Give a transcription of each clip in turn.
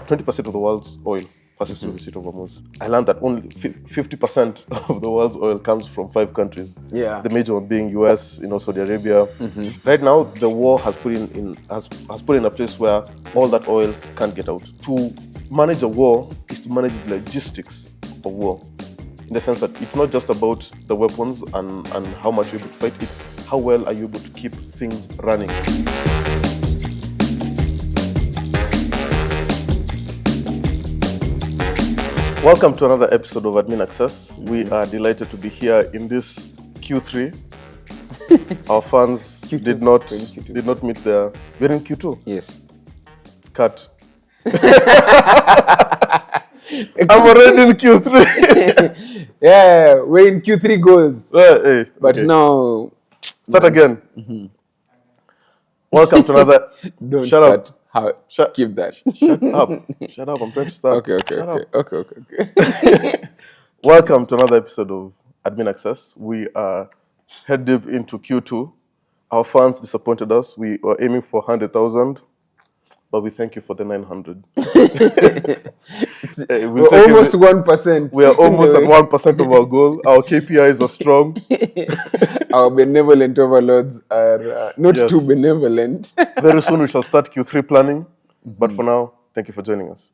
20% of the world's oil passes through the Strait of Hormuz. I learned that only 50% of the world's oil comes from 5 countries. Yeah. The major one being US, Saudi Arabia. Right now, the war has put in a place where all that oil can't get out. To manage a war is to manage the logistics of war. In the sense that it's not just about the weapons and how much you're able to fight, it's how well are you able to keep things running. Welcome to another episode of Admin Access. We are delighted to be here in this Q3. Our fans did not meet their... We're in Q2? Yes. Cut. I'm already in Q3. Yeah, we're in Q3 goals. Hey, but okay. Now... Start again. Welcome to another... Don't Shut start. up. Keep that. Shut up. Shut up. I'm trying to start. Okay. Welcome to another episode of Admin Access. We are head deep into Q2. Our fans disappointed us. We were aiming for 100,000, but we thank you for the 900. We're almost 1%. We are almost at 1% of our goal. Our KPIs are strong. Our benevolent overlords are not too benevolent. Very soon we shall start Q3 planning. But for now, thank you for joining us.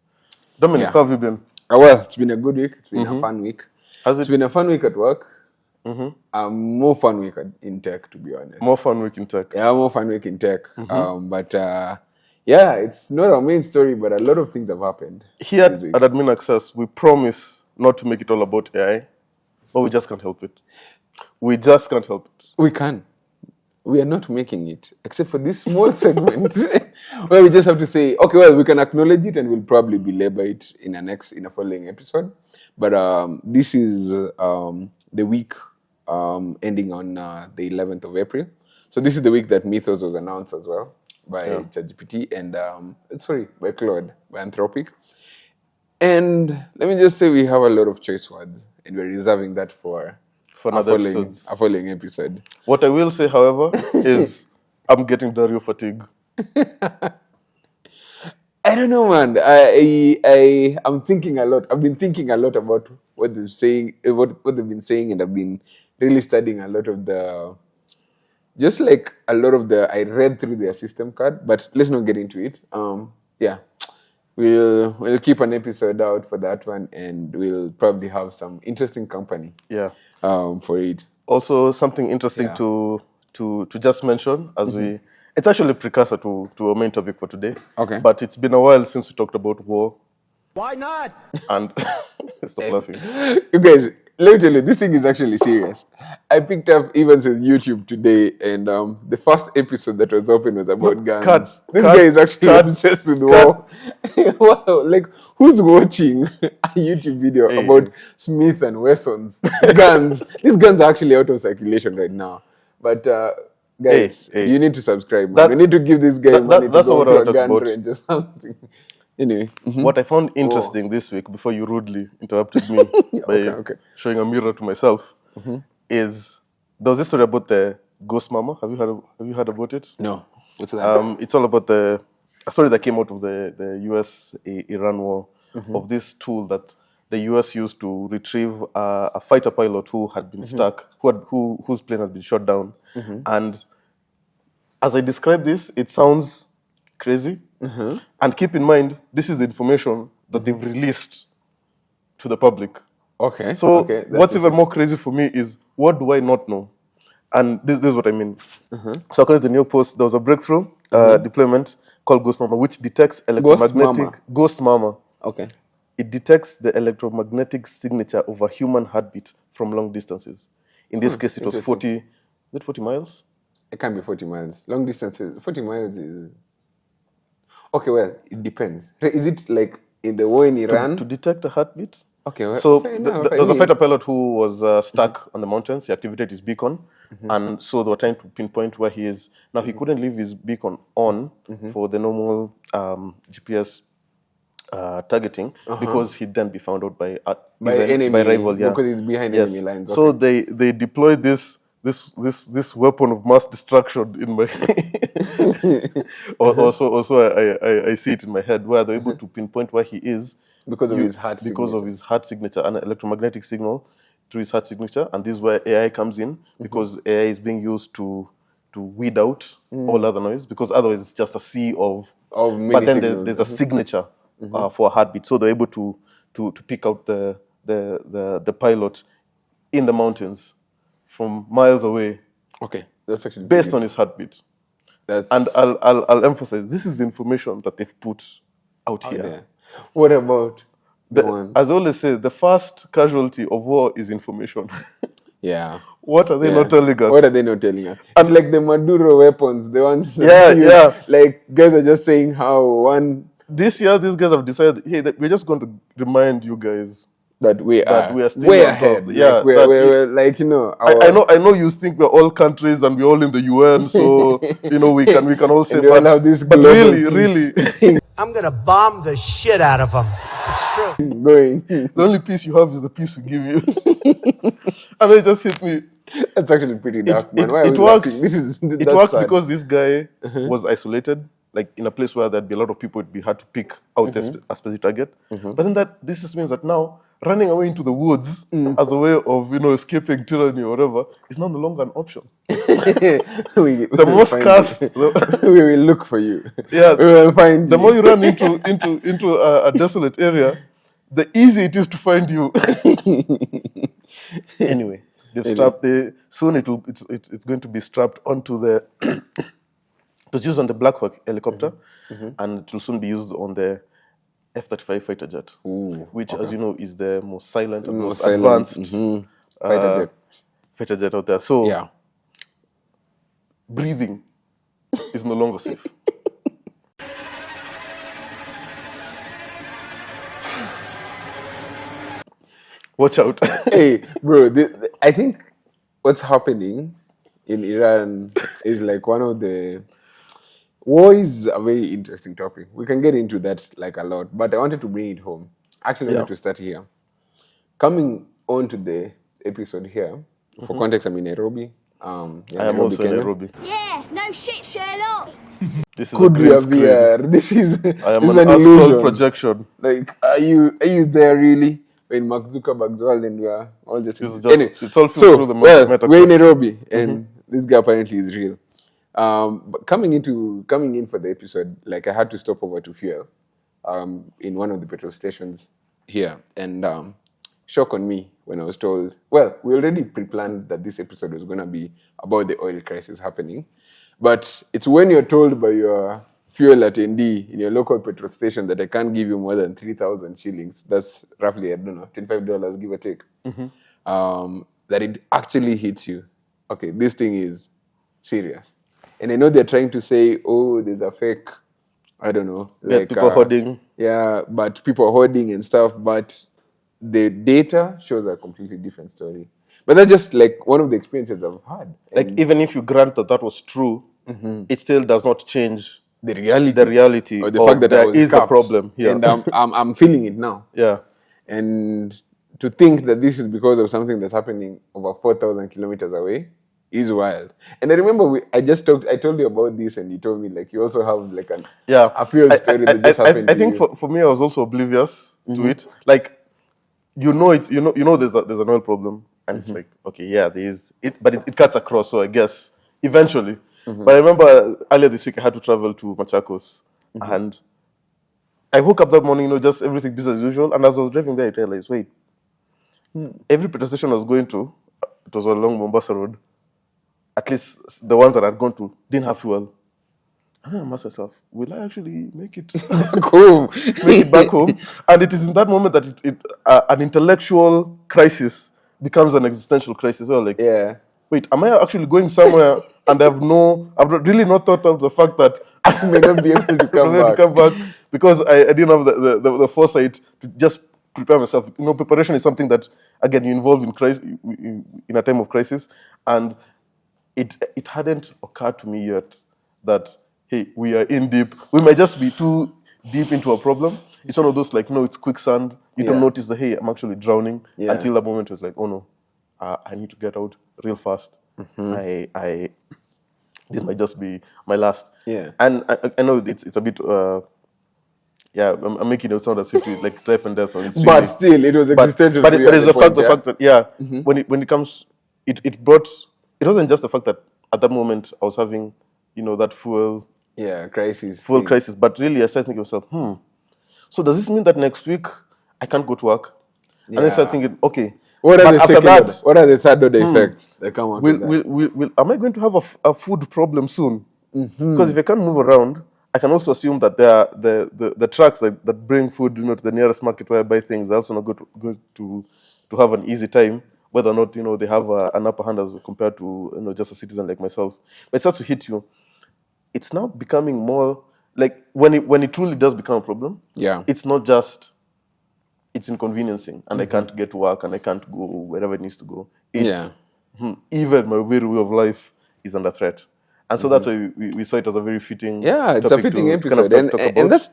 Dominic, how have you been? Well, it's been a good week. It's been a fun week. It's been a fun week at work. More fun week in tech, to be honest. More fun week in tech. Yeah, more fun week in tech. It's not our main story, but a lot of things have happened. Here at Admin Access, we promise not to make it all about AI, but we just can't help it. We just can't help it. We can. We are not making it, except for this small segment where we just have to say, okay, well, we can acknowledge it and we'll probably belabor it in a following episode. But this is the week ending on the 11th of April. So this is the week that Mythos was announced as well by ChatGPT and, by Claude, by Anthropic. And let me just say we have a lot of choice words and we're reserving that for a following episode. What I will say, however, is I'm getting Dario fatigue. I don't know, man. I'm thinking a lot. I've been thinking a lot about what they're saying, what they've been saying, and I've been really studying a lot of I read through their system card, but let's not get into it. We'll keep an episode out for that one, and we'll probably have some interesting company. Yeah. For it. Also, something interesting to just mention as it's actually a precursor to our main topic for today. Okay. But it's been a while since we talked about war. Why not? And stop laughing. You guys, let me tell you, this thing is actually serious. I picked up Evans' YouTube today, and the first episode that was open was about guns. This guy is actually obsessed with war. Wow, like, who's watching a YouTube video about Smith and Wesson's guns? These guns are actually out of circulation right now. But guys, you need to subscribe. We need to give this guy money to go to a gun range or something. Anyway. What I found interesting this week, before you rudely interrupted me by showing a mirror to myself, is there was this story about the ghost mama. Have you heard about it? No. What's that? It's all about a story that came out of the US-Iran war, of this tool that the US used to retrieve a fighter pilot who had been stuck, whose plane had been shot down. And as I describe this, it sounds crazy. And keep in mind, this is the information that they've released to the public. Okay. So what's even more crazy for me is, what do I not know? And this is what I mean. So according to the New York Post, there was a breakthrough deployment called Ghost Mama, which detects electromagnetic... Ghost Mama. Okay. It detects the electromagnetic signature of a human heartbeat from long distances. In this case, it was 40... Is it 40 miles? It can't be 40 miles. Long distances. 40 miles is... Okay, well, it depends. Is it like in the war in Iran? To detect a heartbeat? Okay, well, so there was a fighter pilot who was stuck on the mountains. He activated his beacon, and so they were trying to pinpoint where he is. Now, he couldn't leave his beacon on for the normal GPS targeting because he'd then be found out by rival. Because he's behind enemy lines. Okay. So they deployed this this weapon of mass destruction in my I see it in my head, where they're able to pinpoint where he is Because of his heart because signature. of his heart signature and electromagnetic signal through his heart signature. And this is where AI comes in, because AI is being used to weed out all other noise, because otherwise it's just a sea of many but then signals. there's a signature for a heartbeat, so they're able to pick out the pilot in the mountains from miles away Okay, that's actually based on his heartbeat. That's And I'll emphasize, this is information that they've put out here. there. What about the one? As I always say, the first casualty of war is information. Yeah. What are they not telling us? What are they not telling us? It's like the Maduro weapons, the ones that Yeah. like guys are just saying how one This year, these guys have decided, hey, that we're just going to remind you guys that we are still way on top. ahead. Yeah, Like, we're like, you know, I know you think we're all countries and we're all in the UN, so you know we can all say, and we all have this but global really, peace I'm gonna bomb the shit out of them. It's true. going. the only peace you have is the peace we give you. And it just hit me. That's actually pretty dark, man. Why are It we worked. laughing? It That's worked sad. because this guy was isolated, like in a place where there'd be a lot of people. It'd be hard to pick out a specific target. But then this just means that now running away into the woods as a way of escaping tyranny or whatever is now no longer an option. The most scarce- we will look for you. Yeah, We will find the you. more you run into a desolate area, the easier it is to find you. Anyway, they've strapped soon it's going to be strapped onto the it was used on the Black Hawk helicopter, and it will soon be used on the F-35 fighter jet, which, as you know, is the most silent and most advanced fighter jet out there. So Yeah. breathing is no longer safe. Watch out. Hey, bro, I think what's happening in Iran is like one of the... War is a very interesting topic. We can get into that like a lot, but I wanted to bring it home. Actually, I wanted to start here. Coming on to the episode here, for context, I'm in Nairobi. I am also in Kenya. Nairobi. Yeah, no shit, Sherlock. This is Could a be green a screen. VR. This is I am this is an an astral illusion. projection. Like, are you there really? In Mark Zuckerberg's world, and we are all just... It's just- Anyway, it's all so, through the well, we're in metaverse. Nairobi, and this guy apparently is real. But coming in for the episode, like I had to stop over to fuel in one of the petrol stations here, and shock on me when I was told, well, we already pre-planned that this episode was going to be about the oil crisis happening, but it's when you're told by your fuel attendee in your local petrol station that I can't give you more than 3,000 shillings. That's roughly, I don't know, $25, give or take. That it actually hits you. Okay, this thing is serious. And I know they're trying to say, oh, there's a fake, I don't know. Yeah, people hoarding. Yeah, but people are hoarding and stuff, but the data shows a completely different story. But that's just like one of the experiences I've had. Like, even if you grant that was true, it still does not change The reality. the reality Or the fact that I there was is a capped. problem here. And I'm feeling it now. Yeah. And to think that this is because of something that's happening over 4,000 kilometers away is wild. And I remember I told you about this, and you told me like you also have like a fear story that just happened I to think you. for me, I was also oblivious to it. Like, there's an oil problem, and it's like, okay, yeah, there is it, but it cuts across. So I guess eventually. But I remember earlier this week I had to travel to Machakos, and I woke up that morning, just everything business as usual. And as I was driving there, I realized, wait, every petrol station I was going to, it was along Mombasa Road. At least the ones that I'd gone to didn't have fuel. And then I asked myself, will I actually make it Cool. make it back home? And it is in that moment that an intellectual crisis becomes an existential crisis. Well, like, Yeah. wait, am I actually going somewhere and I've really not thought of the fact that I may not be able to come back. because I didn't have the foresight to just prepare myself. Preparation is something that, again, you involve in crisis, in a time of crisis, and it hadn't occurred to me yet that, hey, we are in deep. We might just be too deep into a problem. It's one of those like, no, it's quicksand. You don't notice that, hey, I'm actually drowning, Yeah. until that moment it was like, oh no, I need to get out real fast. I this might just be my last. Yeah. And I know it's a bit I'm making it sound as if it's life and death, or it's But really, still, it was existential. but for you but at it's the the point, fact that when it comes, it brought, it wasn't just the fact that at that moment I was having that fuel crisis. crisis, but really I started thinking to myself, so does this mean that next week I can't go to work? And then I started thinking, okay, What are but after that, what are the third order effects that come out of that? am I going to have a food problem soon? Because if I can't move around, I can also assume that there are the trucks that bring food to the nearest market where I buy things. They're also not going to have an easy time, whether or not they have an upper hand as compared to just a citizen like myself. But it starts to hit you. It's now becoming more like when it truly does become a problem. Yeah. It's not just it's inconveniencing and I can't get to work and I can't go wherever it needs to go. It's even my very way of life is under threat. And so that's why we saw it as a very fitting it's a fitting episode. And that's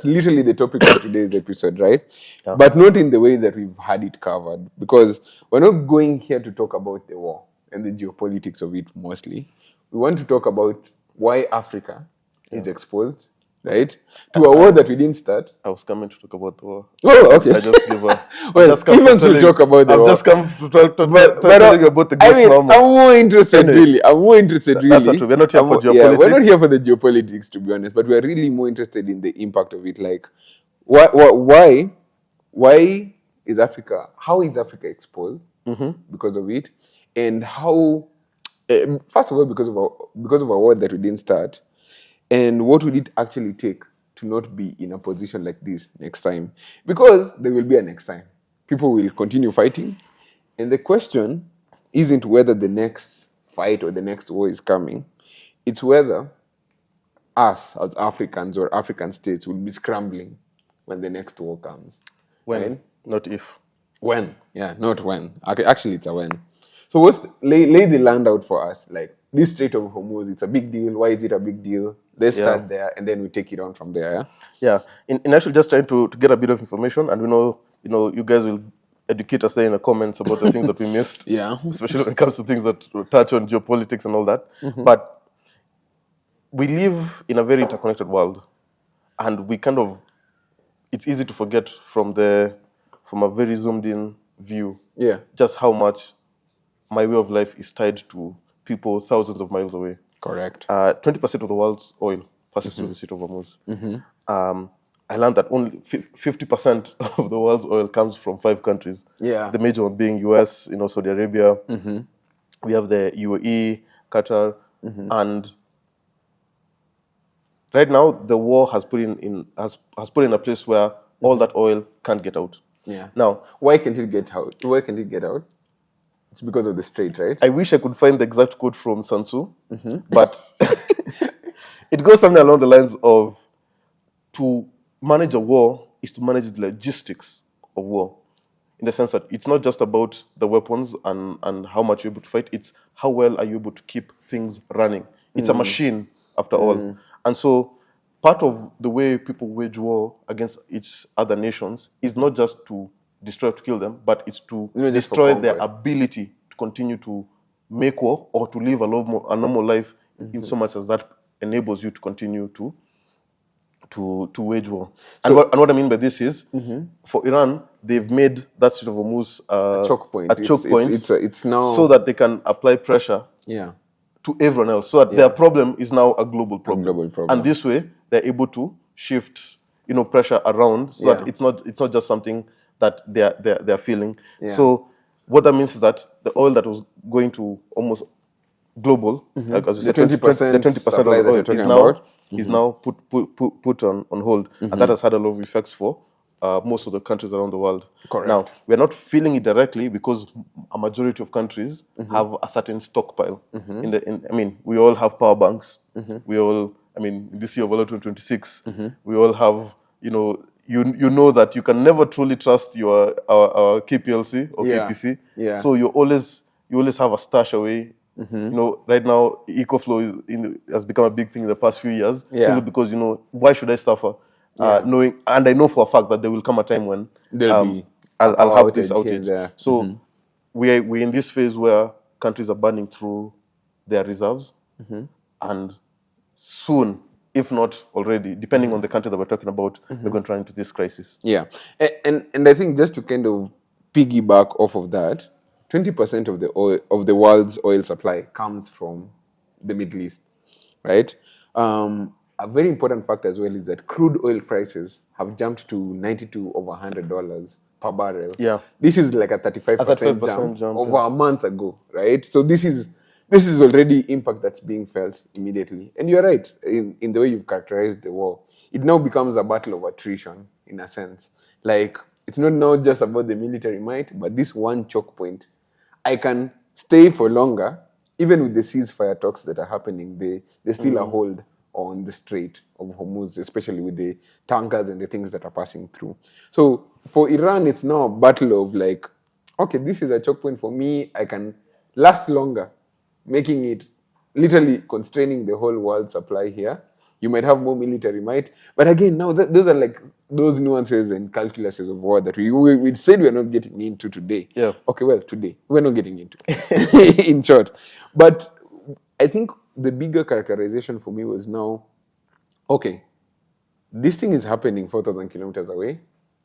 literally the topic of today's episode, right? Yeah. But not in the way that we've had it covered. Because we're not going here to talk about the war and the geopolitics of it mostly. We want to talk about why Africa is exposed, right? To a war that we didn't start. I was coming to talk about the war. Oh, okay. I just give a... Well, Evans will talk about the war. I've just come to tell you about the I ghost mean, normal. I'm more interested, Anyway, really. I'm more interested, really. That's not true. We're not here for Yeah, geopolitics. we're not here for the geopolitics, to be honest, but we're really more interested in the impact of it. Like, why is Africa, how is Africa exposed because of it? And how, first of all, because of a war that we didn't start, and what would it actually take to not be in a position like this next time? Because there will be a next time. People will continue fighting. And the question isn't whether the next fight or the next war is coming. It's whether us as Africans or African states will be scrambling when the next war comes. When, not if. When. Yeah, not when. Actually, it's a when. So lay the land out for us. Like, this Strait of Hormuz, it's a big deal. Why is it a big deal? Let's start there, and then we take it on from there. Yeah. In actually just trying to get a bit of information, and we know, you guys will educate us there in the comments about the things that we missed. Yeah. Especially when it comes to things that touch on geopolitics and all that. But we live in a very interconnected world, and we it's easy to forget from a very zoomed in view. Yeah. Just how much my way of life is tied to people thousands of miles away. Correct. 20% of the world's oil passes through the Strait of Hormuz. I learned that only 50% of the world's oil comes from 5 countries. Yeah. The major one being US, Saudi Arabia. We have the UAE, Qatar, and right now the war has put in a place where all that oil can't get out. Yeah. Now, why can't it get out? Why can't it get out? It's because of the strait, right? I wish I could find the exact quote from Sun Tzu, but it goes something along the lines of, to manage a war is to manage the logistics of war, in the sense that it's not just about the weapons and how much you're able to fight, it's how well are you able to keep things running. It's a machine, after all. And so part of the way people wage war against each other nations is not just to destroy, to kill them, but it's to destroy their ability to continue to make war or to live a normal life, in so much as that enables you to continue to wage war. And what I mean by this is, for Iran, they've made that Strait of Hormuz a choke point. It's now, so that they can apply pressure to everyone else, so that their problem is now a global problem. And this way, they're able to shift, pressure around, so that it's not just something that they're feeling. So what that means is that the oil that was going to almost global, like as you said, 20% of the oil is now put on hold, and that has had a lot of effects for most of the countries around the world. Correct. Now, we're not feeling it directly because a majority of countries have a certain stockpile. We all have power banks. We all, this year of 2026, we all have, you know that you can never truly trust our KPLC or KPC. Yeah. So you always have a stash away. Right now, EcoFlow has become a big thing in the past few years. Simply because, why should I suffer? Knowing, and I know for a fact that there will come a time when I'll have this outage. So we're in this phase where countries are burning through their reserves, and soon, if not already, depending on the country that we're talking about, we're going to run into this crisis. Yeah, and I think just to kind of piggyback off of that, 20% of the oil of the world's oil supply comes from the Middle East, right? A very important fact as well is that crude oil prices have jumped to $92 over $100 per barrel. Yeah. This is like a 35% jump over yeah. a month ago, right? So this is already impact that's being felt immediately. And you're right in the way you've characterized the war. It now becomes a battle of attrition in a sense. Like, it's not now just about the military might, but this one choke point. I can stay for longer, even with the ceasefire talks that are happening. There's still a hold on the Strait of Hormuz, especially with the tankers and the things that are passing through. So for Iran, it's now a battle of like, okay, this is a choke point for me. I can last longer, making it literally constraining the whole world supply here. You might have more military might. But again, now those are like those nuances and calculuses of war that we said we're not getting into today. Yeah. Okay, well, today we're not getting into in short. But I think the bigger characterization for me was now, okay, this thing is happening 4,000 kilometers away.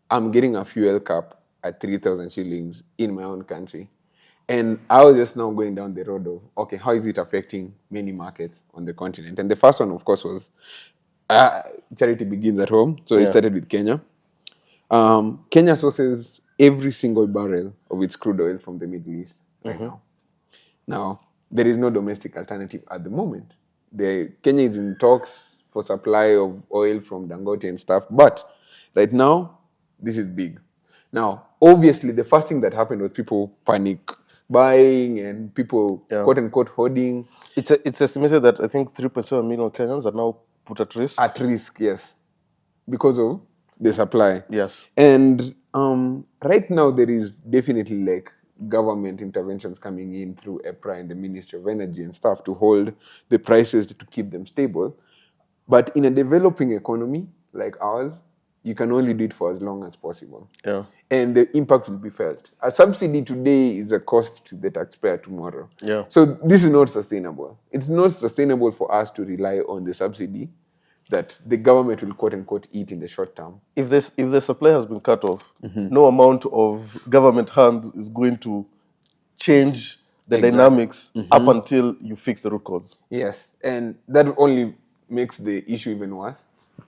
I'm getting a fuel cap at 3,000 shillings in my own country. And I was just now going down the road of, okay, how is it affecting many markets on the continent? And the first one, of course, was charity begins at home. So it started with Kenya. Kenya sources every single barrel of its crude oil from the Middle East right now. Now, there is no domestic alternative at the moment. Kenya is in talks for supply of oil from Dangote and stuff. But right now, this is big. Now, obviously, the first thing that happened was people panic buying and people, quote unquote, hoarding. It's estimated that I think 3.7 million Kenyans are now put at risk. At risk, yes, because of the supply. Yes. And right now, there is definitely like government interventions coming in through EPRA and the Ministry of Energy and stuff to hold the prices to keep them stable. But in a developing economy like ours, you can only do it for as long as possible. Yeah. And the impact will be felt. A subsidy today is a cost to the taxpayer tomorrow. Yeah. So this is not sustainable. It's not sustainable for us to rely on the subsidy that the government will quote unquote eat in the short term. If the supply has been cut off, no amount of government hand is going to change the dynamics up until you fix the root cause. Yes, and that only makes the issue even worse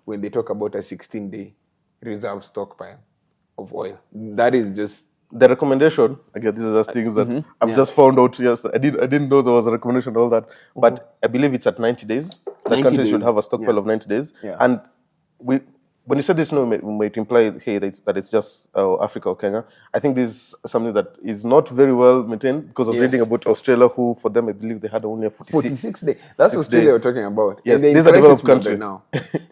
when they talk about a 16-day reserve stockpile of oil. That is just the recommendation. Again, these are just things that I've just found out. Yes, I didn't know there was a recommendation and all that, but I believe it's at 90 days. The country should have a stockpile of 90 days. Yeah. And when you said this, we might imply, hey, that it's just Africa or Kenya. I think this is something that is not very well maintained because I was reading about Australia, who for them I believe they had only a 46 days. That's Australia we're talking about. Yes, and these are developed countries now.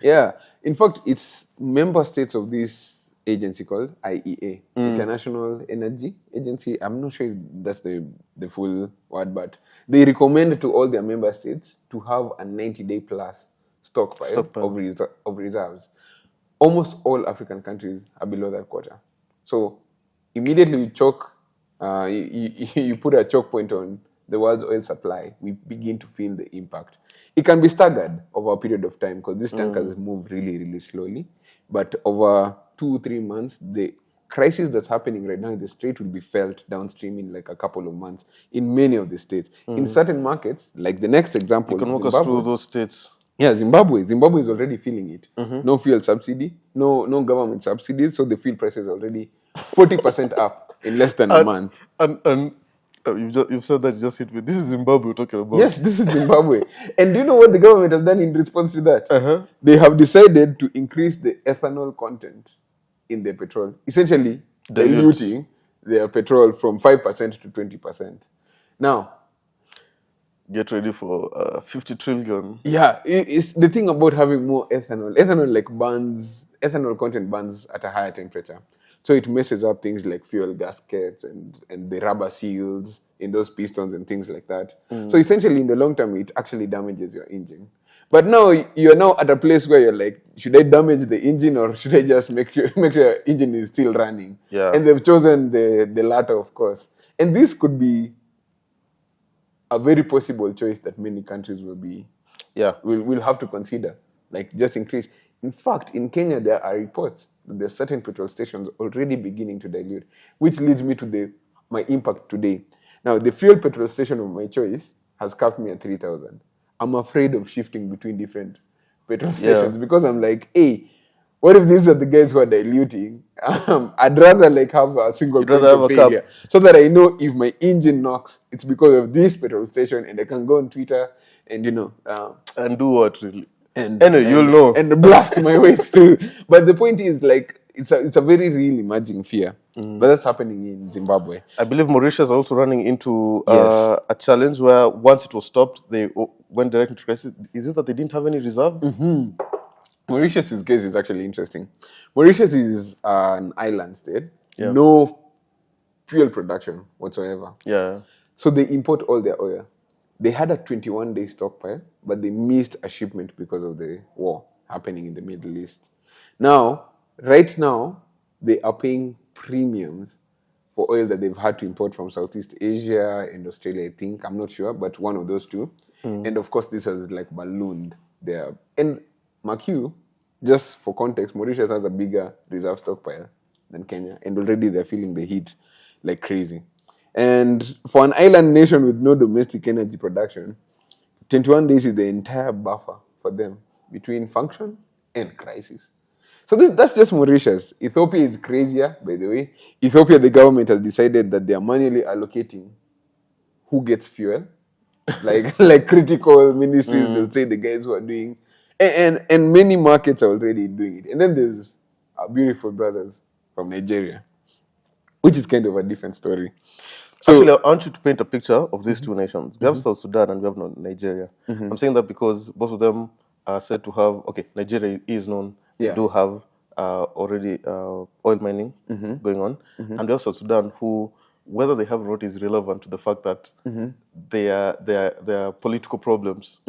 Yeah, in fact, it's member states of this agency called IEA, International Energy Agency. I'm not sure if that's the full word, but they recommend to all their member states to have a 90-day plus stockpile. Of reserves. Almost all African countries are below that quota. So immediately we you put a choke point on the world's oil supply, we begin to feel the impact. It can be staggered over a period of time because these tankers move really, really slowly. But over 2-3 months, the crisis that's happening right now in the Strait will be felt downstream in like a couple of months in many of the states. In certain markets, like the next example, you can walk Zimbabwe, us through those states. Yeah, Zimbabwe is already feeling it. No fuel subsidy, no government subsidies, so the fuel price is already 40% up in less than a month. And you've said that you just hit me. This is Zimbabwe we're talking about. Yes, this is Zimbabwe. And do you know what the government has done in response to that? They have decided to increase the ethanol content in their petrol, essentially diluting their petrol from 5% to 20%. Now, get ready for 50 trillion. Yeah, it's the thing about having more ethanol. Ethanol content burns at a higher temperature. So it messes up things like fuel gaskets and the rubber seals in those pistons and things like that. So essentially, in the long term, it actually damages your engine. But now you're now at a place where you're like, should I damage the engine or should I just make sure your engine is still running? Yeah. And they've chosen the latter, of course. And this could be a very possible choice that many countries will have to consider, like just increase. In fact, in Kenya, there are reports that there are certain petrol stations already beginning to dilute, which leads me to my impact today. Now, the fuel petrol station of my choice has capped me at 3,000. I'm afraid of shifting between different petrol stations because I'm like, hey, what if these are the guys who are diluting? I'd rather like have a single point of failure so that I know if my engine knocks, it's because of this petrol station, and I can go on Twitter and and do what really. And you'll know and blast my way through. But the point is, like, it's a very real emerging fear, but that's happening in Zimbabwe. I believe Mauritius is also running into a challenge where once it was stopped, they went direct into crisis. Is it that they didn't have any reserve? Mauritius' case is actually interesting. Mauritius is an island state, Yeah. no fuel production whatsoever. Yeah. So they import all their oil. They had a 21-day stockpile, but they missed a shipment because of the war happening in the Middle East. Right now, they are paying premiums for oil that they've had to import from Southeast Asia and Australia, I think. I'm not sure, but one of those two. And of course, this has like ballooned there. And mark you, just for context, Mauritius has a bigger reserve stockpile than Kenya, and already they're feeling the heat like crazy. And for an island nation with no domestic energy production, 21 days is the entire buffer for them between function and crisis. So that's just Mauritius. Ethiopia is crazier, by the way. Ethiopia, the government has decided that they are manually allocating who gets fuel. like critical ministries, they'll say the guys who are doing, and many markets are already doing it. And then there's our beautiful brothers from Nigeria, which is kind of a different story. So, actually, I want you to paint a picture of these two nations. We have South Sudan and we have Nigeria. I'm saying that because both of them are said to have, Nigeria is known, they do have already oil mining going on. And we have South Sudan who, whether they have or not is relevant to the fact that their political problems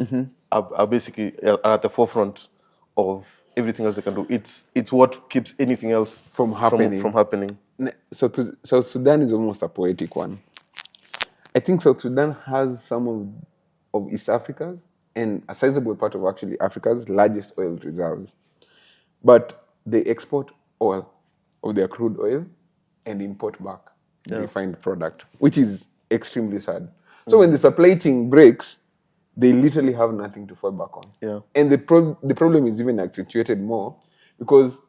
are basically at the forefront of everything else they can do. It's what keeps anything else from happening. So South Sudan is almost a poetic one. I think South Sudan has some of East Africa's and a sizable part of actually Africa's largest oil reserves. But they export oil of their crude oil and import back the refined product, which is extremely sad. So when the supply chain breaks, they literally have nothing to fall back on. Yeah. And the problem is even accentuated more because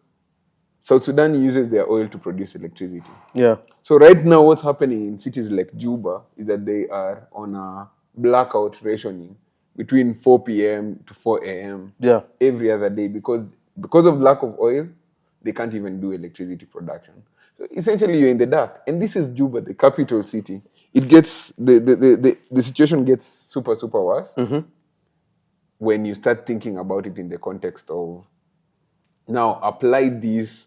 South Sudan uses their oil to produce electricity. Yeah. So right now what's happening in cities like Juba is that they are on a blackout rationing between 4 p.m. to 4 a.m. Every other day because of lack of oil, they can't even do electricity production. So essentially you're in the dark. And this is Juba, the capital city. It gets, the situation gets super, super worse when you start thinking about it in the context of now apply this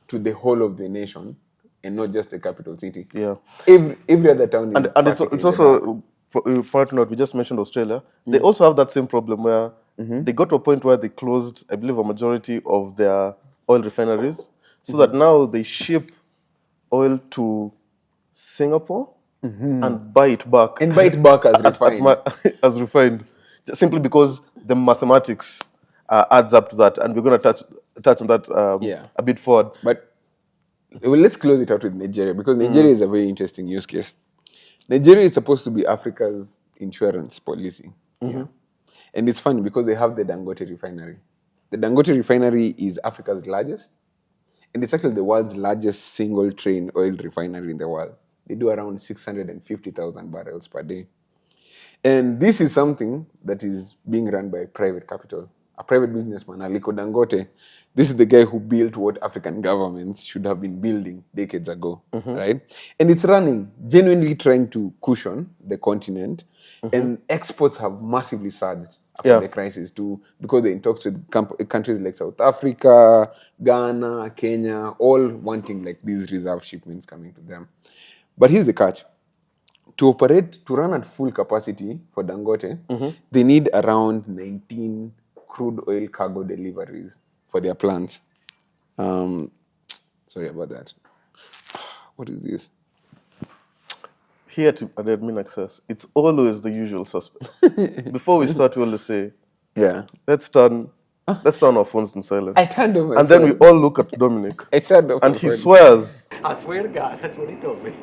to the whole of the nation and not just the capital city. Yeah. Every other town is and it's also for note, we just mentioned Australia. They also have that same problem where they got to a point where they closed, I believe, a majority of their oil refineries, so that now they ship oil to Singapore and buy it back. And buy it back as refined. As refined. Just simply because the mathematics adds up to that. And we're going to touch on that a bit forward. But let's close it out with Nigeria, because Nigeria is a very interesting use case. Nigeria is supposed to be Africa's insurance policy. And it's funny because they have the Dangote Refinery. The Dangote Refinery is Africa's largest, and it's actually the world's largest single-train oil refinery in the world. They do around 650,000 barrels per day. And this is something that is being run by private capital. A private businessman, Aliko Dangote. This is the guy who built what African governments should have been building decades ago, right? And it's running, genuinely trying to cushion the continent. And exports have massively surged after the crisis too, because they're in talks with countries like South Africa, Ghana, Kenya, all wanting like these reserve shipments coming to them. But here's the catch. To run at full capacity for Dangote, they need around 19 crude oil cargo deliveries for their plants. Sorry about that. What is this? Here at admin access, it's always the usual suspects. Before we start, we always say, Yeah. let's turn our phones in silence. I turned off my And then we phone. all look at Dominic. I turned off And my he phone. swears. I swear to God, that's what he told me.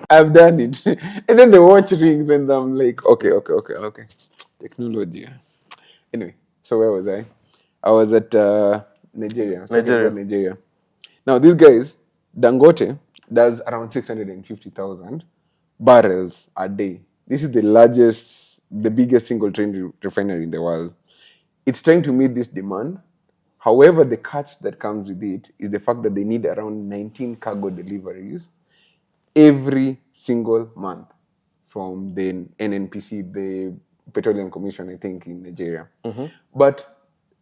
I've done it. And then the watch rings and I'm like, okay. Technology. Anyway, so where was I? I was at Nigeria. I was talking about Nigeria. Now, these guys, Dangote, does around 650,000 barrels a day. This is the biggest single train refinery in the world. It's trying to meet this demand. However, the catch that comes with it is the fact that they need around 19 cargo deliveries every single month from the NNPC, the Petroleum Commission, I think, in Nigeria. But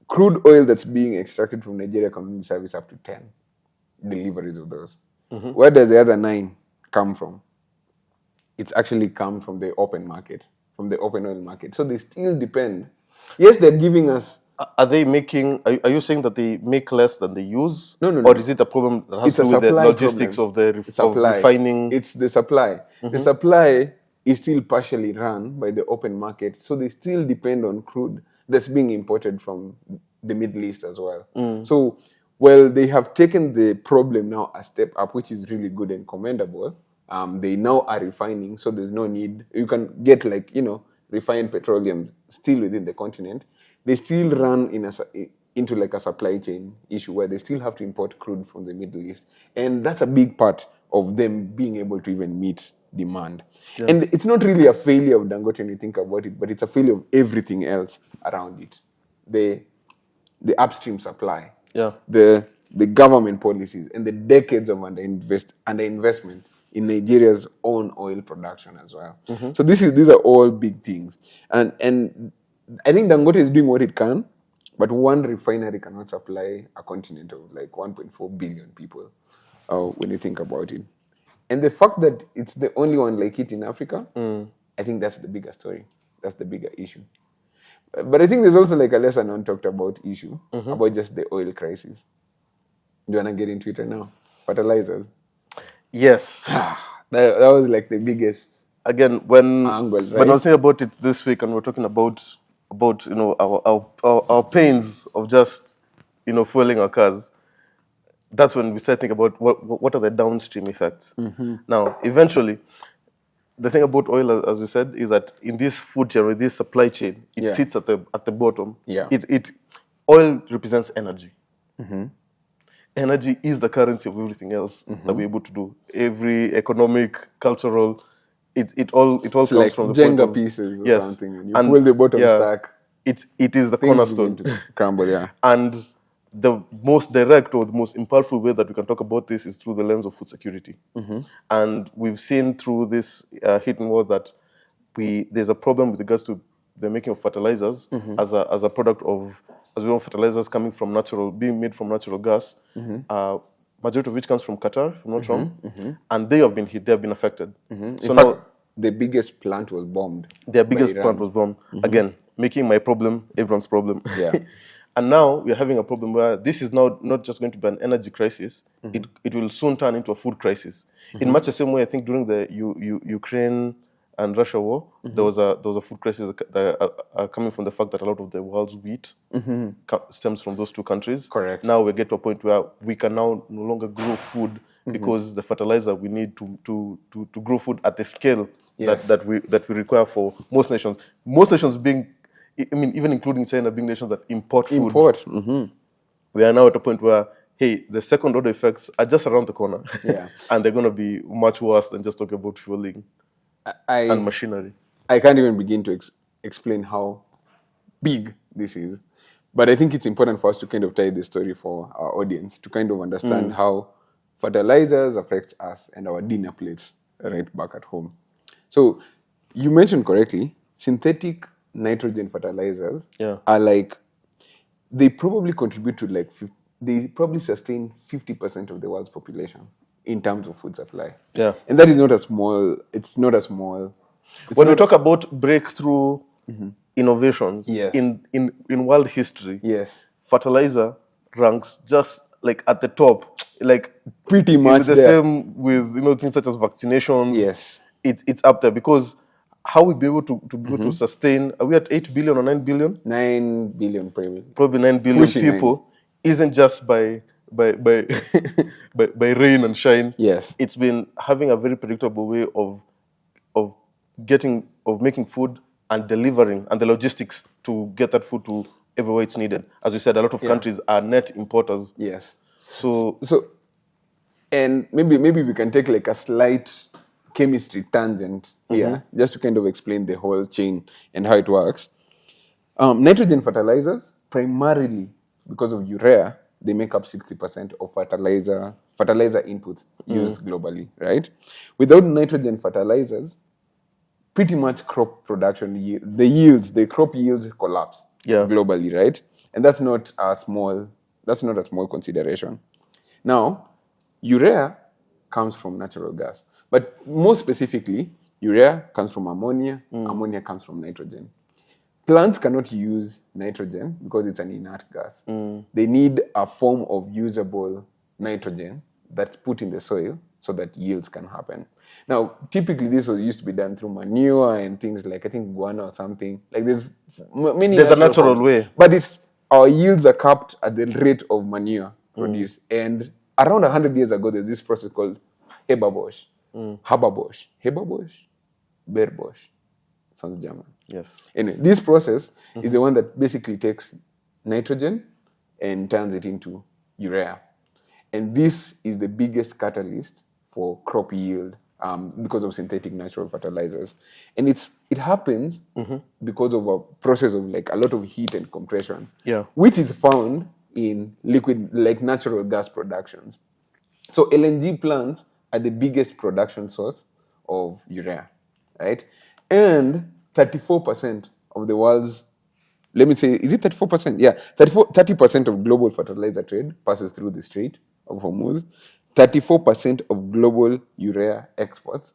crude oil that's being extracted from Nigeria can only service up to 10 deliveries of those. Where does the other 9 come from? It's actually come from the open market, from the open oil market. So they still depend. Yes, they're giving us. Are they making? Are you saying that they make less than they use? No. Or is it a problem that has It's to a do with the supply logistics problem. of the Supply. refining? It's the supply. The supply is still partially run by the open market, so they still depend on crude that's being imported from the Middle East as well. So, well, they have taken the problem now a step up, which is really good and commendable. They now are refining, so there's no need. You can get refined petroleum still within the continent. They still run into like a supply chain issue where they still have to import crude from the Middle East. And that's a big part of them being able to even meet demand. Yeah. And it's not really a failure of Dangote when you think about it, but it's a failure of everything else around it. The upstream supply, the government policies, and the decades of underinvestment in Nigeria's own oil production as well. So these are all big things. And I think Dangote is doing what it can, but one refinery cannot supply a continent of like 1.4 billion people when you think about it. And the fact that it's the only one like it in Africa, I think that's the bigger story. That's the bigger issue. But I think there's also like a lesser known talked about issue about just the oil crisis. Do you want to get into it right now? Fertilizers. Yes. that was like the biggest. Again, when angles, right? when I was thinking about it this week, and we're talking about our pains of just fueling our cars, that's when we start thinking about what are the downstream effects. Now, eventually, the thing about oil, as we said, is that in this food chain, or this supply chain, it sits at the bottom. Yeah. Oil represents energy. Energy is the currency of everything else that we're able to do. Every economic, cultural, it all comes like from the Jenga point of, pieces or yes. something. And you pull the bottom stack. It is the cornerstone. Crumble, yeah. And the most direct or the most impactful way that we can talk about this is through the lens of food security. And we've seen through this hit and war that there's a problem with regards to the making of fertilizers as a product of, as we know, fertilizers being made from natural gas, majority of which comes from Qatar, if I'm not wrong, and they have been affected. So now the biggest plant was bombed. Their biggest plant was bombed. Again, making my problem everyone's problem. Yeah. And now we're having a problem where this is now not just going to be an energy crisis, it will soon turn into a food crisis. In much the same way, I think during the Ukraine and Russia war, there was a food crisis coming from the fact that a lot of the world's wheat stems from those two countries. Correct. Now we get to a point where we can now no longer grow food because the fertilizer we need to grow food at the scale that we require for most nations. Most nations being, I mean, even including China, being nations that import food. We are now at a point where, hey, the second order effects are just around the corner. Yeah. And they're going to be much worse than just talking about fueling and machinery. I can't even begin to explain how big this is. But I think it's important for us to kind of tie the story for our audience to kind of understand how fertilizers affect us and our dinner plates right back at home. So you mentioned correctly, synthetic nitrogen fertilizers are like, they probably contribute to they probably sustain 50% of the world's population in terms of food supply. Yeah. And that is not a small, it's not a small. When we talk about breakthrough innovations in world history, fertilizer ranks just like at the top, like pretty much the same with things such as vaccinations. Yes. it's up there, because how we be able to be able to sustain, are we at 8 billion or 9 billion? 9 billion probably. Probably 9 billion Pushing people, isn't just by rain and shine. Yes. It's been having a very predictable way of making food and delivering, and the logistics to get that food to everywhere it's needed. As we said, a lot of countries are net importers. Yes. So and maybe we can take like a slight chemistry tangent here, just to kind of explain the whole chain and how it works. Nitrogen fertilizers, primarily because of urea, they make up 60% of fertilizer inputs used globally, right? Without nitrogen fertilizers, pretty much crop production, the crop yields collapse globally, right? And that's not a small consideration. Now, urea comes from natural gas, but more specifically, urea comes from ammonia, ammonia comes from nitrogen. Plants cannot use nitrogen because it's an inert gas. They need a form of usable nitrogen that's put in the soil so that yields can happen. Now, typically this used to be done through manure and things like, I think, guano or something. Like there's a natural way. But our yields are capped at the rate of manure produced. And around 100 years ago, there's this process called Haberbosch. Berbosch. Sounds German. Yes. Anyway, this process is the one that basically takes nitrogen and turns it into urea. And this is the biggest catalyst for crop yield because of synthetic natural fertilizers. And it happens because of a process of like a lot of heat and compression, which is found in liquid, like natural gas productions. So LNG plants are the biggest production source of urea, right? And 34% of the world's, let me say, is it 34%? Yeah, 30% of global fertilizer trade passes through the Strait of Hormuz. 34% of global urea exports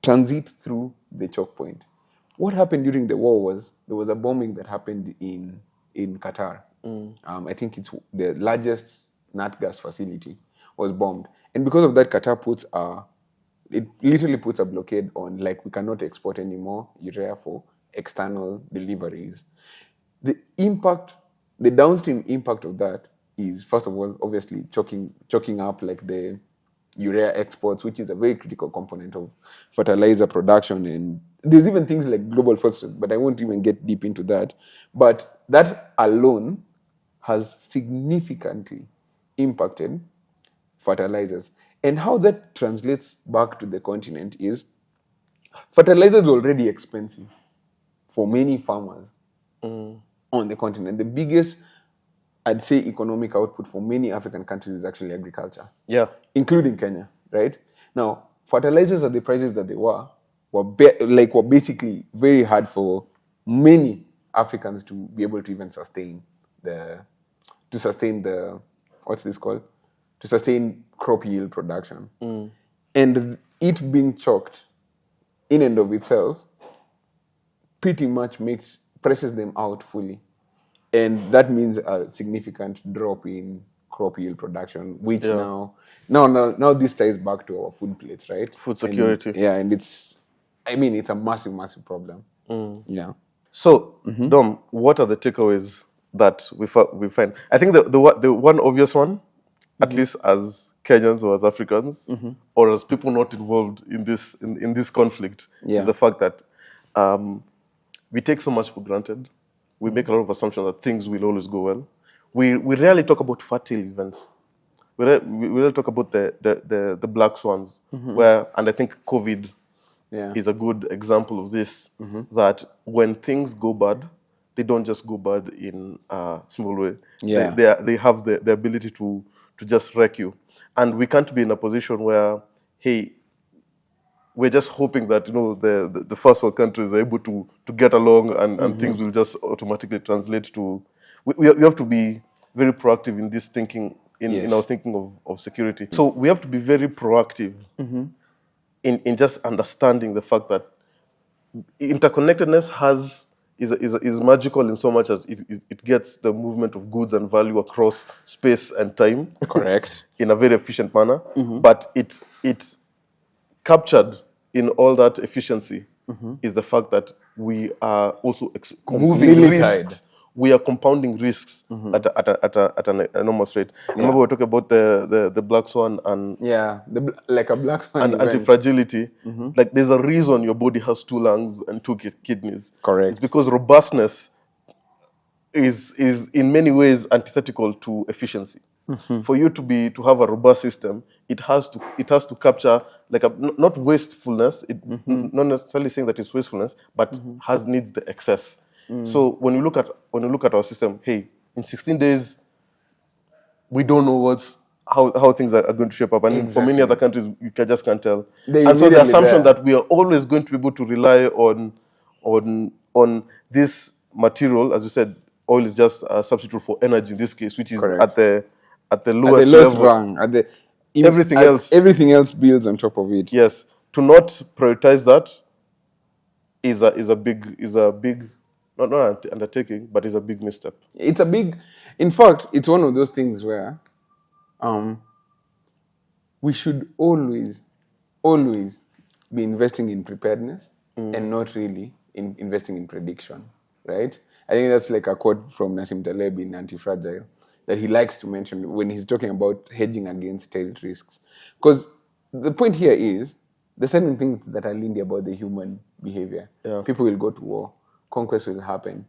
transit through the choke point. What happened during the war was there was a bombing that happened in Qatar. I think it's the largest nat gas facility was bombed. And because of that, Qatar it literally puts a blockade on, like, we cannot export anymore urea for external deliveries. The downstream impact of that is, first of all, obviously choking up like the urea exports, which is a very critical component of fertilizer production. And there's even things like global food security, but I won't even get deep into that. But that alone has significantly impacted fertilizers. And how that translates back to the continent is fertilizer is already expensive for many farmers on the continent. The biggest, I'd say, economic output for many African countries is actually agriculture. Yeah. Including Kenya, right? Now, fertilizers at the prices that they were basically very hard for many Africans to be able to even sustain crop yield production. And it being choked in and of itself pretty much presses them out fully. And that means a significant drop in crop yield production, which now this ties back to our food plates, right? Food security. And it's a massive, massive problem. Yeah. So, Dom, what are the takeaways that we find? I think the one obvious one, at least as Kenyans or as Africans, or as people not involved in this conflict, is the fact that we take so much for granted. We make a lot of assumptions that things will always go well. We rarely talk about fertile events. We rarely talk about the black swans, and I think COVID is a good example of this, that when things go bad, they don't just go bad in a small way. Yeah. They have the ability to just wreck you. And we can't be in a position where, hey, we're just hoping that the first world countries are able to get along and things will just automatically translate to. We have to be very proactive in this thinking, in our thinking of security. So we have to be very proactive in just understanding the fact that interconnectedness is magical in so much as it gets the movement of goods and value across space and time. Correct. In a very efficient manner, but it's captured in all that efficiency is the fact that we are also moving Completely tied. risks. We are compounding risks at an enormous rate. Remember, we were talking about the black swan and like a black swan and event. anti-fragility. Like, there's a reason your body has 2 lungs and 2 kidneys. Correct. It's because robustness is in many ways antithetical to efficiency. For you to have a robust system, it has to capture like not wastefulness. Not necessarily saying that it's wastefulness, but needs the excess. So when you look at our system, hey, in 16 days, we don't know how things are going to shape up, and for many other countries, you just can't tell. And so the assumption that we are always going to be able to rely on this material, as you said, oil is just a substitute for energy in this case, which is at the lowest level. Rung, everything else builds on top of it. Yes, to not prioritize that is a big not an undertaking, but it's a big misstep. In fact, it's one of those things where we should always be investing in preparedness and not really in investing in prediction, right? I think that's like a quote from Nassim Taleb in Anti-Fragile that he likes to mention when he's talking about hedging against tail risks. Because the point here is, there's certain things that are lindy about the human behavior. Yeah. People will go to war. Conquest will happen.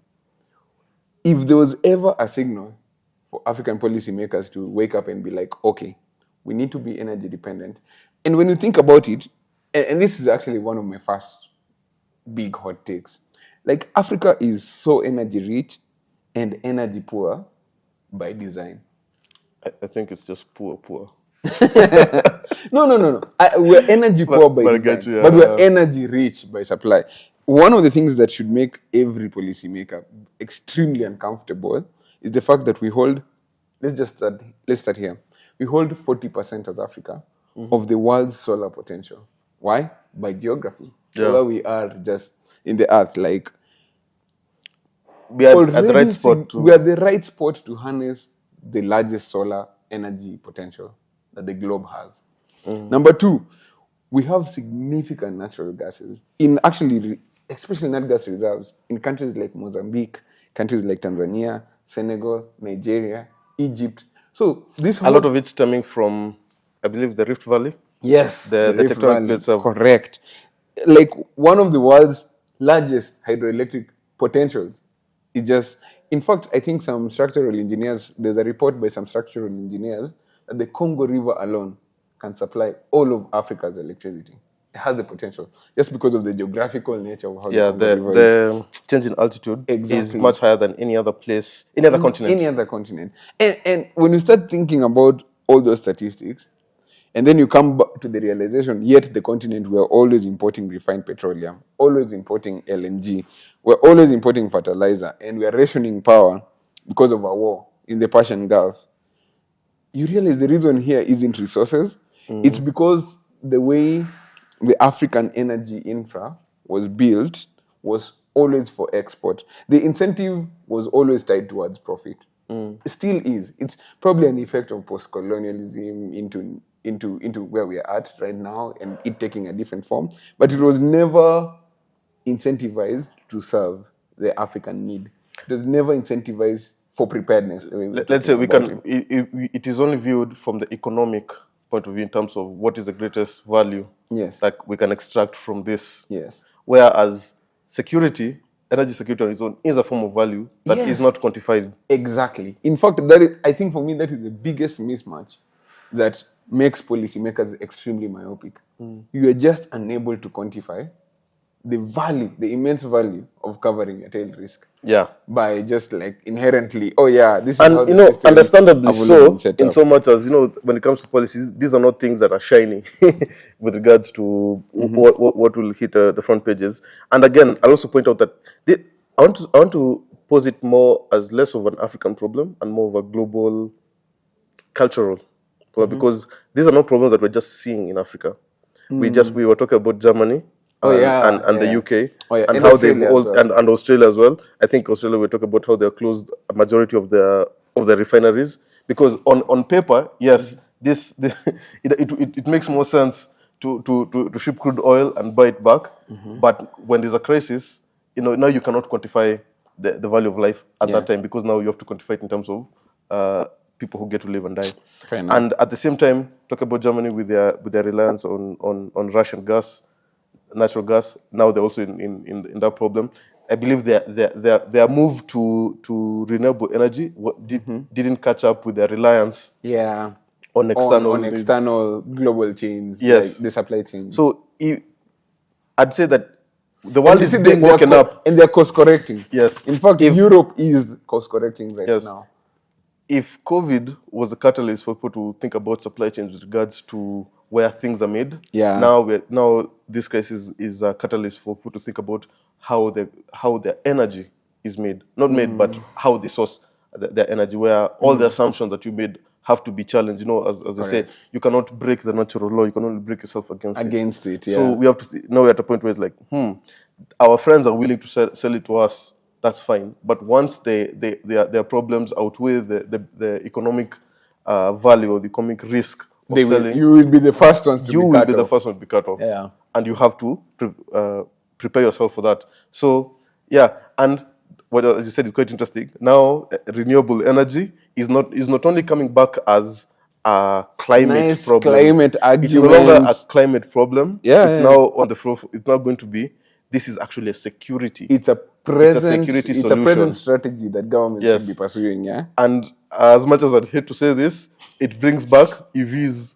If there was ever a signal for African policymakers to wake up and be like, okay, we need to be energy dependent. And when you think about it, and this is actually one of my first big hot takes, like Africa is so energy rich and energy poor by design. I think it's just poor. No. We're energy poor by design, but we're energy rich by supply. One of the things that should make every policymaker extremely uncomfortable is the fact that we hold, let's start here. We hold 40% of Africa of the world's solar potential. Why? By geography. Yeah. Where we are just in the earth, like we are at the right spot. We are the right spot to harness the largest solar energy potential that the globe has. Number 2, we have significant natural gases in especially nat gas reserves in countries like Mozambique, countries like Tanzania, Senegal, Nigeria, Egypt. So a lot of it stemming from, I believe, the Rift Valley. Yes, the tectonic plates have. Correct. Like one of the world's largest hydroelectric potentials is just. In fact, I think some structural engineers. There's a report by some structural engineers that the Congo River alone can supply all of Africa's electricity. It has the potential just because of the geographical nature of how the change in altitude is much higher than any other place, any other continent. And when you start thinking about all those statistics, and then you come back to the realization, yet the continent, we're always importing refined petroleum, always importing LNG, we're always importing fertilizer, and we're rationing power because of a war in the Persian Gulf. You realize the reason here isn't resources. It's because the way the African energy infra was built was always for export. The incentive was always tied towards profit. It still is. It's probably an effect of post-colonialism into where we are at right now and it taking a different form. But it was never incentivized to serve the African need. It was never incentivized for preparedness. Let's say it is only viewed from the economic point of view in terms of what is the greatest value that we can extract from this. Yes. Whereas energy security on its own is a form of value that is not quantified. Exactly. In fact, I think for me that is the biggest mismatch that makes policymakers extremely myopic. You are just unable to quantify the immense value of covering a tail risk. Yeah. By just like inherently, this is and how understandably so, in so much as when it comes to policies, these are not things that are shiny with regards to what will hit the front pages. And again, I'll also point out that I want to pose it more as less of an African problem and more of a global cultural problem, because these are not problems that we're just seeing in Africa. We were talking about Germany. And the UK and how they've and Australia as well. I think Australia, we talk about how they're closed a majority of the refineries, because on paper, yes, it makes more sense to ship crude oil and buy it back. But when there's a crisis, now you cannot quantify the value of life at that time, because now you have to quantify it in terms of people who get to live and die. Fair enough. And at the same time, talk about Germany with their reliance on Russian gas, natural gas. Now they're also in that problem. I believe their move to renewable energy didn't catch up with their reliance on external global chains, yes, like the supply chain. So I'd say that the world is being woken up, and they're course correcting. Yes, in fact, Europe is course correcting right now. If COVID was a catalyst for people to think about supply chains with regards to where things are made, now this crisis is a catalyst for people to think about how their energy is made, not made, but how they source their energy, where all the assumptions that you made have to be challenged. As they say, you cannot break the natural law; you can only break yourself against it. Yeah. So we have to now we're at a point where it's like, our friends are willing to sell it to us. That's fine. But once their problems outweigh the economic value or the economic risk of selling, you will be the first ones to the first one to be cut off. Yeah. And you have to prepare yourself for that. So, and what as you said is quite interesting. Now, renewable energy is not only coming back as a climate problem. Climate argument. It's no longer a climate problem. It's now on the floor. It's now going to be. This is actually a security. It's a present solution. Strategy that government should be pursuing. Yeah. And as much as I'd hate to say this, it brings back EVs.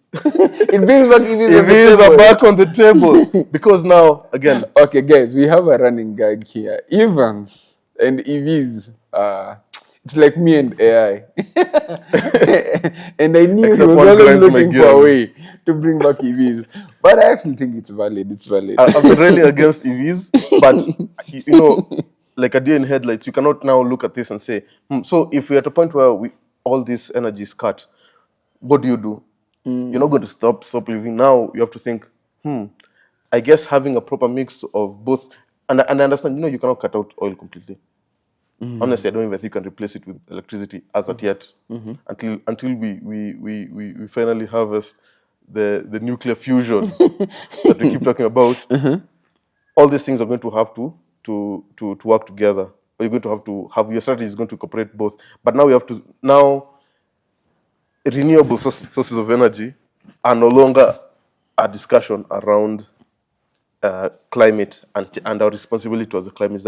EVs are back on the table because now again. Okay, guys, we have a running gag here. Evans and EVs. It's like me and AI. And I knew he was always looking for a way to bring back EVs. But I actually think it's valid. I'm not really against EVs, but like a deer in headlights, you cannot now look at this and say, so if we're at a point where all this energy is cut, what do you do? You're not going to stop living. Now you have to think, I guess having a proper mix of both, and I understand, you cannot cut out oil completely. Honestly, I don't even think you can replace it with electricity as of yet, until we finally harvest the nuclear fusion that we keep talking about. All these things are going to have to work together. Or you're going to have your strategy is going to incorporate both. But now we have to renewable sources of energy are no longer a discussion around climate and our responsibility towards the climate.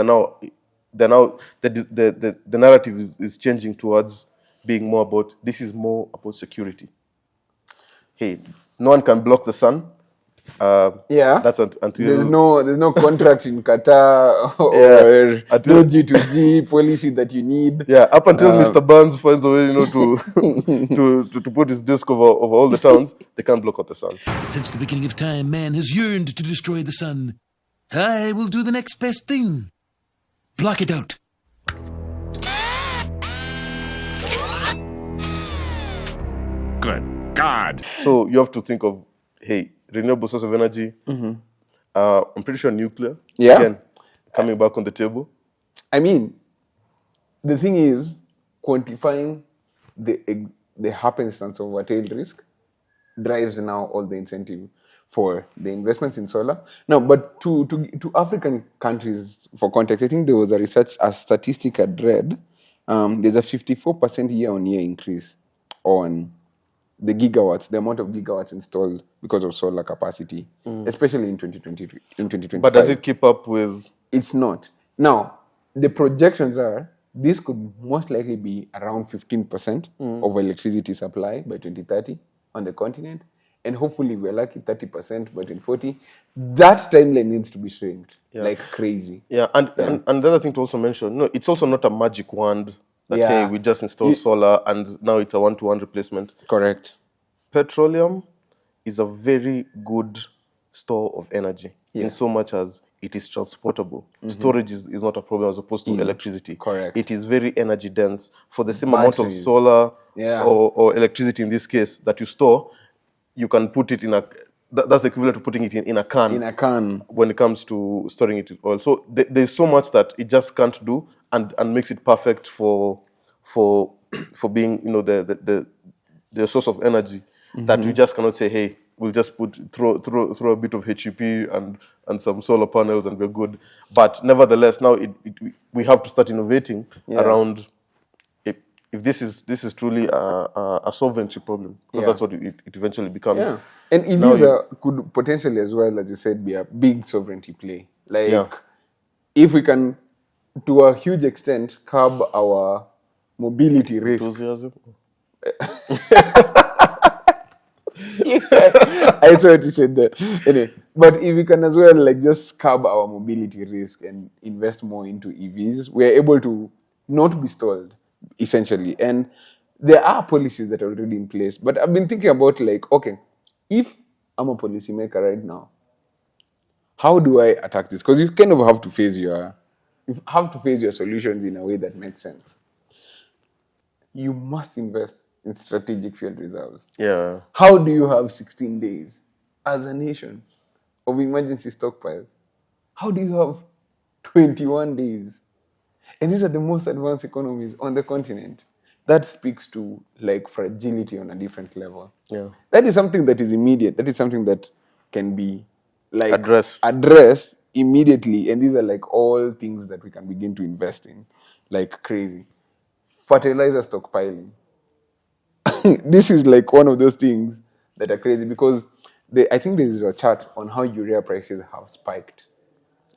The narrative is changing towards being more about, this is more about security. Hey, no one can block the sun. That's until there's no contract in Qatar or no G2G policy that you need. Up until Mr. Burns finds a way, to put his disc over all the towns, they can't block out the sun. Since the beginning of time, man has yearned to destroy the sun. I will do the next best thing. Block it out. Good God. So you have to think of, renewable source of energy. I'm pretty sure nuclear. Again, coming back on the table. I mean, the thing is, quantifying the happenstance of a tail risk drives now all the incentive for the investments in solar. Now, but to African countries, for context, I think there was a statistic I read. There's a 54% year-on-year increase on the gigawatts, the amount of gigawatts installed because of solar capacity, especially in 2025. But does it keep up with? It's not. Now, the projections are this could most likely be around 15% of electricity supply by 2030 on the continent. And hopefully we're lucky 30% by 2040. That timeline needs to be shrinked like crazy. And the other thing to also mention, it's also not a magic wand that, we just installed solar and now it's a one-to-one replacement. Correct. Petroleum is a very good store of energy in so much as it is transportable. Storage is not a problem as opposed to electricity. Correct. It is very energy dense. For the same amount of solar or electricity in this case that you store, you can put it in that's equivalent to putting it in a can. In a can. When it comes to storing it in oil. So there's so much that it just can't do and makes it perfect for being, the source of energy that you just cannot say, hey, we'll just throw a bit of HEP and some solar panels and we're good. But nevertheless, now we have to start innovating around if this is truly a sovereignty problem, because that's what it eventually becomes. Yeah. And EVs could potentially as well, as you said, be a big sovereignty play. Like, if we can, to a huge extent, curb our mobility risk. Enthusiasm. I saw what you said there. Anyway, but if we can as well, like, just curb our mobility risk and invest more into EVs, we are able to not be stalled, essentially. And there are policies that are already in place. But I've been thinking about, like, okay, if I'm a policymaker right now, how do I attack this? Because you kind of have to face your solutions in a way that makes sense. You must invest in strategic fuel reserves. Yeah. How do you have 16 days as a nation of emergency stockpiles? How do you have 21 days? And these are the most advanced economies on the continent. That speaks to, like, fragility on a different level. Yeah. That is something that is immediate. That is something that can be, like, addressed immediately. And these are, like, all things that we can begin to invest in, like crazy. Fertilizer stockpiling. This is, like, one of those things that are crazy because I think there is a chart on how urea prices have spiked.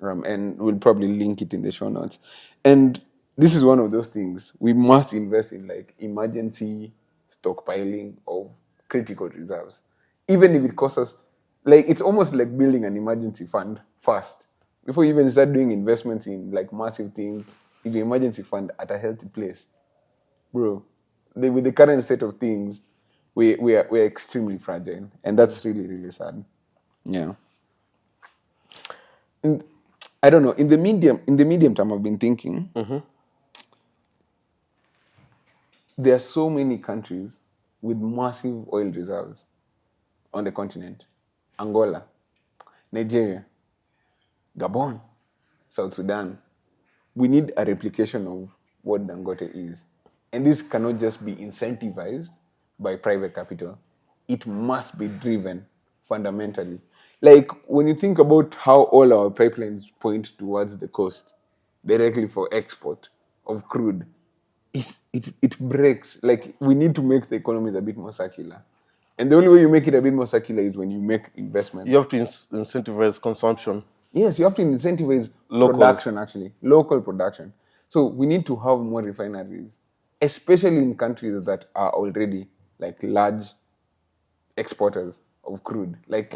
And we'll probably link it in the show notes. And this is one of those things. We must invest in, like, emergency stockpiling of critical reserves. Even if it costs us, like, it's almost like building an emergency fund first. Before you even start doing investments in, like, massive things, is your emergency fund at a healthy place. Bro, with the current state of things, we're extremely fragile. And that's really, really sad. Yeah. And I don't know, in the medium term, I've been thinking, there are so many countries with massive oil reserves on the continent. Angola, Nigeria, Gabon, South Sudan. We need a replication of what Dangote is. And this cannot just be incentivized by private capital. It must be driven fundamentally. Like, when you think about how all our pipelines point towards the coast, directly for export of crude, it breaks. Like, we need to make the economies a bit more circular. And the only way you make it a bit more circular is when you make investment. You have to incentivize consumption. Yes, you have to incentivize production, actually. Local production. So we need to have more refineries, especially in countries that are already, like, large exporters of crude. Like,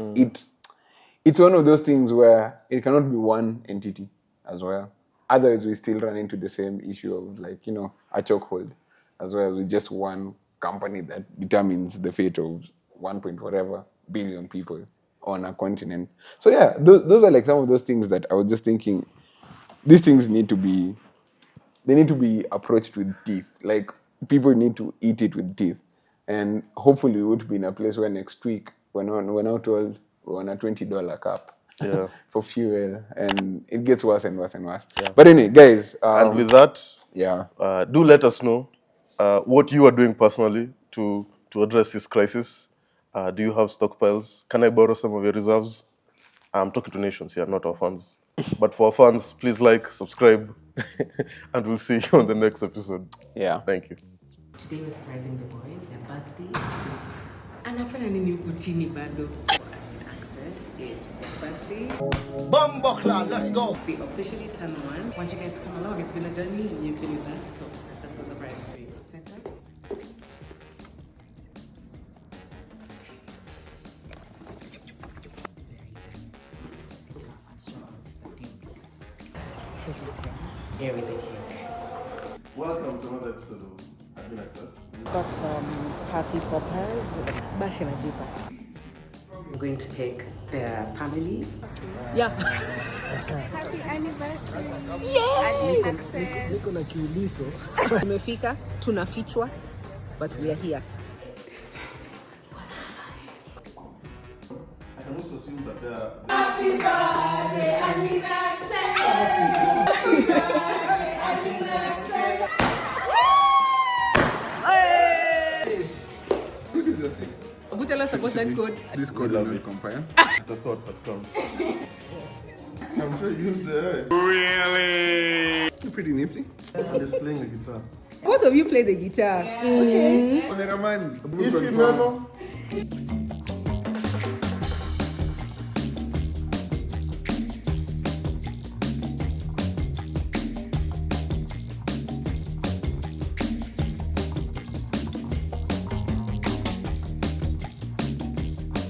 it's one of those things where it cannot be one entity as well. Otherwise, we still run into the same issue of, like, you know, a chokehold as well, with just one company that determines the fate of 1.whatever billion people on a continent. So yeah, those are, like, some of those things that I was just thinking. These things need to be approached with teeth. Like, people need to eat it with teeth. And hopefully we would be in a place where next week we're not told we're on a $20 cap for fuel, and it gets worse and worse and worse. Yeah. But anyway, guys. And with that, do let us know what you are doing personally to address this crisis. Do you have stockpiles? Can I borrow some of your reserves? I'm talking to nations here, not our fans. But for our fans, please like, subscribe, and we'll see you on the next episode. Yeah. Thank you. Today we're surprising the boys, their birthday. And I find a new Puccini bando. Access, it's their birthday. Bumbleclad, let's go. They officially turned one. Want you guys to come along. It's been a journey and you've been with us, so let's go surprise you. Set up. Here with the cake. Welcome to another episode of Admin Access. Got some party poppers. Bashi na Juba. I'm going to pick their family. Yeah. Happy anniversary. Niko na kiulizo. Tumefika, tunafichwa, but we are here. I can also assume that they are... Happy birthday, Admin Access. Happy birthday, Admin Access. Good Who tell us about that code? This code We will love not it. compare. It's the thought that counts. I'm sure you used the Really? Pretty nifty. I'm just playing the guitar. Both of you play the guitar. Okay. Cameraman. Easy, Mano.